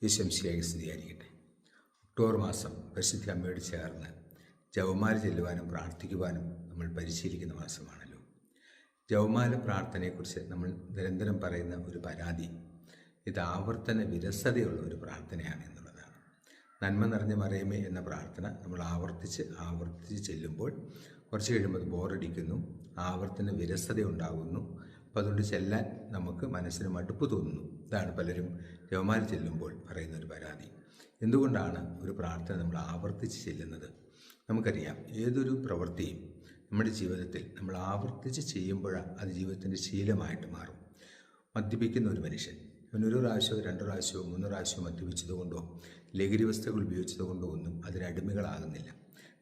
ഈശംസിയായി സ്തുതിയായിരിക്കട്ടെ. ഒക്ടോബർ മാസം പരിശുദ്ധ അമ്മയോട് ചേർന്ന് ജപമാല ചെല്ലുവാനും പ്രാർത്ഥിക്കുവാനും നമ്മൾ പരിശീലിക്കുന്ന മാസമാണല്ലോ. ജപമാല പ്രാർത്ഥനയെക്കുറിച്ച് നമ്മൾ നിരന്തരം പറയുന്ന ഒരു പരാതി, ഇത് ആവർത്തന വിരസതയുള്ള ഒരു പ്രാർത്ഥനയാണ് എന്നുള്ളതാണ്. നന്മ നിറഞ്ഞ മറിയമേ എന്ന പ്രാർത്ഥന നമ്മൾ ആവർത്തിച്ച് ചെല്ലുമ്പോൾ കുറച്ച് കഴിയുമ്പോൾ അത് ബോറടിക്കുന്നു, ആവർത്തന വിരസത ഉണ്ടാകുന്നു. അപ്പോൾ അതുകൊണ്ട് ചെല്ലാൻ നമുക്ക് മനസ്സിന് മടുപ്പ് തോന്നുന്നു. ഇതാണ് പലരും ജപമാല ചെല്ലുമ്പോൾ പറയുന്ന ഒരു പരാതി. എന്തുകൊണ്ടാണ് ഒരു പ്രാർത്ഥന നമ്മൾ ആവർത്തിച്ച് ചെല്ലുന്നത്? നമുക്കറിയാം, ഏതൊരു പ്രവൃത്തിയും നമ്മുടെ ജീവിതത്തിൽ നമ്മൾ ആവർത്തിച്ച് ചെയ്യുമ്പോഴാണ് അത് ജീവിതത്തിൻ്റെ ശീലമായിട്ട് മാറും. മദ്യപിക്കുന്ന ഒരു മനുഷ്യൻ അവനൊരു പ്രാവശ്യമോ 2 പ്രാവശ്യമോ 3 പ്രാവശ്യമോ മദ്യപിച്ചതുകൊണ്ടോ ലഹരി വസ്തുക്കൾ ഉപയോഗിച്ചതുകൊണ്ടോ ഒന്നും അതിനടിമകളാകുന്നില്ല.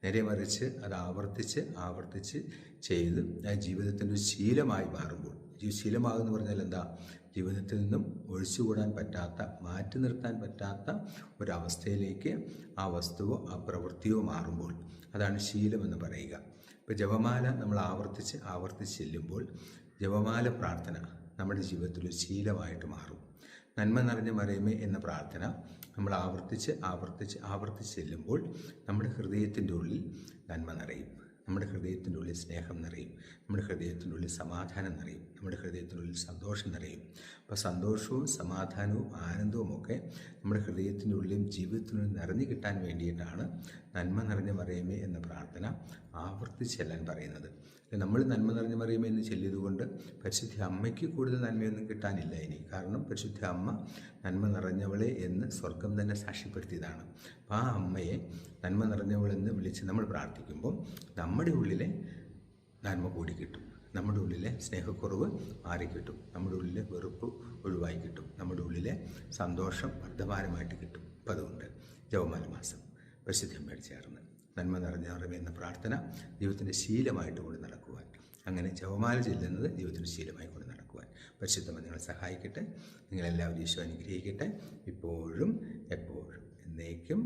നേരെ മറിച്ച് അത് ആവർത്തിച്ച് ചെയ്ത് ആ ജീവിതത്തിൻ്റെ ഒരു ശീലമായി മാറുമ്പോൾ, ശീലമാകുമെന്ന് പറഞ്ഞാൽ എന്താ? ജീവിതത്തിൽ നിന്നും ഒഴിച്ചുകൂടാൻ പറ്റാത്ത, മാറ്റി നിർത്താൻ പറ്റാത്ത ഒരവസ്ഥയിലേക്ക് ആ വസ്തുവോ ആ പ്രവൃത്തിയോ മാറുമ്പോൾ അതാണ് ശീലമെന്ന് പറയുക. ഇപ്പോൾ ജപമാല നമ്മൾ ആവർത്തിച്ച് ചെല്ലുമ്പോൾ ജപമാല പ്രാർത്ഥന നമ്മുടെ ജീവിതത്തിൽ ഒരു ശീലമായിട്ട് മാറും. നന്മ നിറഞ്ഞ മറിയമേ എന്ന പ്രാർത്ഥന നമ്മൾ ആവർത്തിച്ച് ചെല്ലുമ്പോൾ നമ്മുടെ ഹൃദയത്തിൻ്റെ ഉള്ളിൽ നന്മ നിറയും, നമ്മുടെ ഹൃദയത്തിൻ്റെ ഉള്ളിൽ സ്നേഹം നിറയും, നമ്മുടെ ഹൃദയത്തിൻ്റെ ഉള്ളിൽ സമാധാനം നിറയും, നമ്മുടെ ഹൃദയത്തിൻ്റെ ഉള്ളിൽ സന്തോഷം നിറയും. അപ്പോൾ സന്തോഷവും സമാധാനവും ആനന്ദവും ഒക്കെ നമ്മുടെ ഹൃദയത്തിൻ്റെ ഉള്ളിലും ജീവിതത്തിനുള്ളിൽ നിറഞ്ഞു കിട്ടാൻ വേണ്ടിയിട്ടാണ് നന്മ നിറഞ്ഞ മറിയമേ എന്ന പ്രാർത്ഥന ആവർത്തിച്ച് ചെല്ലാൻ പറയുന്നത്. നമ്മൾ നന്മ നിറഞ്ഞ മറിയമേ എന്ന് ചൊല്ലിയതുകൊണ്ട് പരിശുദ്ധ അമ്മയ്ക്ക് കൂടുതൽ നന്മയൊന്നും കിട്ടാനില്ല ഇനി. കാരണം പരിശുദ്ധ അമ്മ നന്മ നിറഞ്ഞവളെ എന്ന് സ്വർഗം തന്നെ സാക്ഷ്യപ്പെടുത്തിയതാണ്. അപ്പോൾ ആ അമ്മയെ നന്മ നിറഞ്ഞവളെന്ന് വിളിച്ച് നമ്മൾ പ്രാർത്ഥിക്കുമ്പോൾ നമ്മുടെ ഉള്ളിലെ നന്മ കൂടി കിട്ടും, നമ്മുടെ ഉള്ളിലെ സ്നേഹക്കുറവ് മാറിക്കിട്ടും, നമ്മുടെ ഉള്ളിലെ വെറുപ്പ് ഒഴിവായി കിട്ടും, നമ്മുടെ ഉള്ളിലെ സന്തോഷം വർദ്ധമാനമായിട്ട് കിട്ടും. അപ്പം അതുകൊണ്ട് ജപമാല മാസം പരിശുദ്ധ അമ്മയോട് ചേർന്ന് നന്മ നിറഞ്ഞ മറിയമേ എന്ന പ്രാർത്ഥന ജീവിതത്തിൻ്റെ ശീലമായിട്ട് കൊണ്ട് നടക്കുവാൻ, അങ്ങനെ ജപമാല ചെല്ലുന്നത് ജീവിതത്തിൻ്റെ ശീലമായി കൊണ്ട് നടക്കുവാൻ പരിശുദ്ധമ്മ നിങ്ങളെ സഹായിക്കട്ടെ. നിങ്ങളെല്ലാവരും ഈശോ അനുഗ്രഹിക്കട്ടെ, ഇപ്പോഴും എപ്പോഴും എന്നേക്കും.